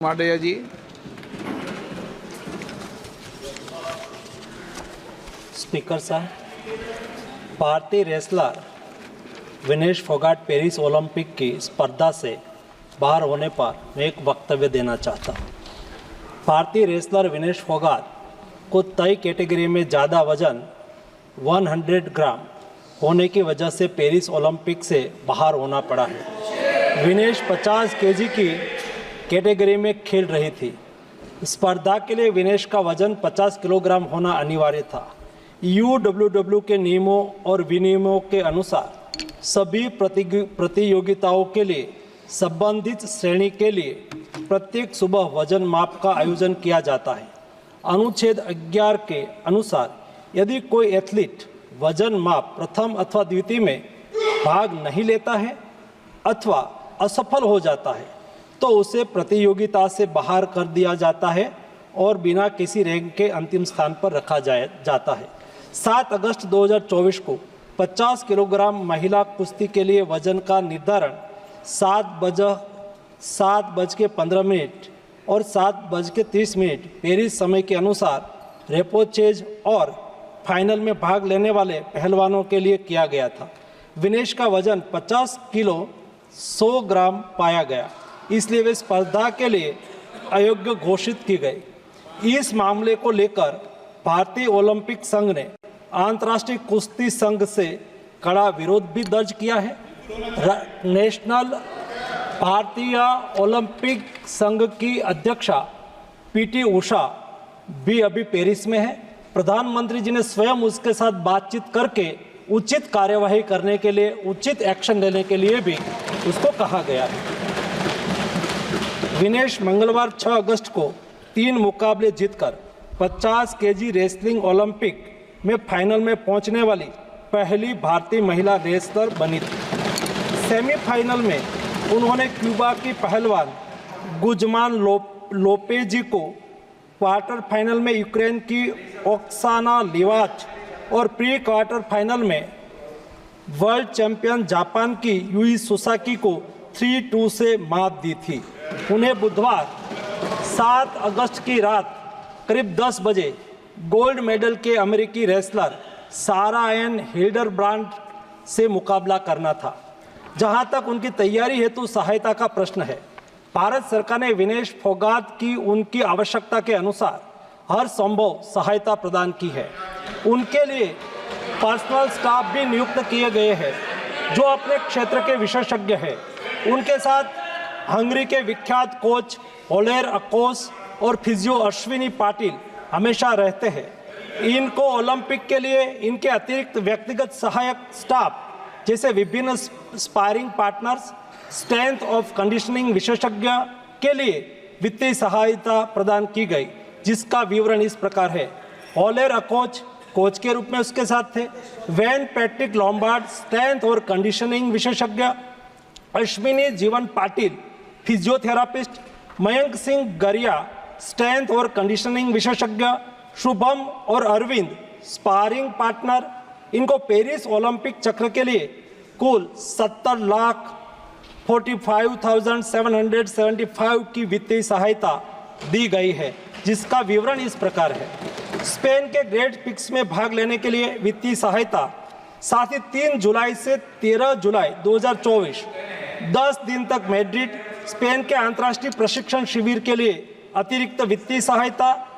माडैया जी। Speaker साहब, भारतीय wrestler Vinesh Phogat Paris Olympic की स्पर्धा से बाहर होने पर मैं एक वक्तव्य देना चाहता हूँ। भारतीय रेसलर विनेश फोगाट को तय कैटेगरी में ज़्यादा वजन 100 ग्राम होने की वजह से पेरिस ओलंपिक से बाहर होना पड़ा है। विनेश 50 केजी की कैटेगरी में खेल रही थी। स्पर्धा के लिए विनेश का वजन 50 किलोग्राम होना अनिवार्य था। यूडब्ल्यूडब्ल्यू के नियमों और विनियमों के अनुसार सभी प्रतियोगिताओं के लिए संबंधित श्रेणी के लिए प्रत्येक सुबह वजन माप का आयोजन किया जाता है। अनुच्छेद 11 के अनुसार यदि कोई एथलीट वजन माप प्रथम अथवा द्वितीय में भाग नहीं लेता है अथवा असफल हो जाता है तो उसे प्रतियोगिता से बाहर कर दिया जाता है और बिना किसी रैंक के अंतिम स्थान पर रखा जाता है। 7 अगस्त 2024 को 50 किलोग्राम महिला कुश्ती के लिए वजन का निर्धारण 7:15 और 7:30 पेरिस समय के अनुसार रेपोचेज और फाइनल में भाग लेने वाले पहलवानों के लिए किया गया था। विनेश का वजन 50 किलो 100 ग्राम पाया गया, इसलिए वे स्पर्धा के लिए अयोग्य घोषित की गई। इस मामले को लेकर भारतीय ओलंपिक संघ ने अंतर्राष्ट्रीय कुश्ती संघ से कड़ा विरोध भी दर्ज किया है। नेशनल भारतीय ओलंपिक संघ की अध्यक्षा पीटी उषा भी अभी पेरिस में है। प्रधानमंत्री जी ने स्वयं उसके साथ बातचीत करके उचित कार्यवाही करने के लिए, उचित एक्शन लेने के लिए भी उसको कहा गया है। विनेश मंगलवार 6 अगस्त को 3 मुकाबले जीतकर 50 केजी रेसलिंग ओलंपिक में फाइनल में पहुंचने वाली पहली भारतीय महिला रेसलर बनी थी। सेमीफाइनल में उन्होंने क्यूबा की पहलवान गुजमान लोपेजी को, क्वार्टर फाइनल में यूक्रेन की ओक्साना लिवाच और प्री क्वार्टर फाइनल में वर्ल्ड चैंपियन जापान की यूई सुसाकी को 3-2 से मात दी थी। उन्हें बुधवार 7 अगस्त की रात करीब 10 बजे गोल्ड मेडल के अमेरिकी रेसलर सारा एन हिल्डरब्रांड से मुकाबला करना था। जहां तक उनकी तैयारी हेतु सहायता का प्रश्न है, भारत सरकार ने विनेश फोगाट की उनकी आवश्यकता के अनुसार हर संभव सहायता प्रदान की है। उनके लिए पर्सनल स्टाफ भी नियुक्त किए गए हैं जो अपने क्षेत्र के विशेषज्ञ हैं। उनके साथ हंगरी के विख्यात कोच ओलेर अकोस और फिजियो अश्विनी पाटिल हमेशा रहते हैं। इनको ओलंपिक के लिए इनके अतिरिक्त व्यक्तिगत सहायक स्टाफ जैसे विभिन्न sparring partners, strength of conditioning विशेषज्ञ के लिए वित्तीय सहायता प्रदान की गई, जिसका विवरण इस प्रकार है। ओलेर अकोच कोच के रूप में उसके साथ थे, वैन पैट्रिक लॉम्बार्ड स्ट्रेंथ और कंडीशनिंग विशेषज्ञ, अश्विनी जीवन पाटिल फिजियोथेरापिस्ट, मयंक सिंह गरिया स्ट्रेंथ और कंडीशनिंग विशेषज्ञ, शुभम और अरविंद स्पारिंग पार्टनर। इनको पेरिस ओलंपिक चक्र के लिए कुल 70,45,775 की वित्तीय सहायता दी गई है, जिसका विवरण इस प्रकार है। स्पेन के ग्रेट पिक्स में भाग लेने के लिए वित्तीय सहायता, साथ ही 3 जुलाई से 13 जुलाई 2024 10 दिन तक मैड्रिड, स्पेन के अंतर्राष्ट्रीय प्रशिक्षण शिविर के लिए अतिरिक्त वित्तीय सहायता,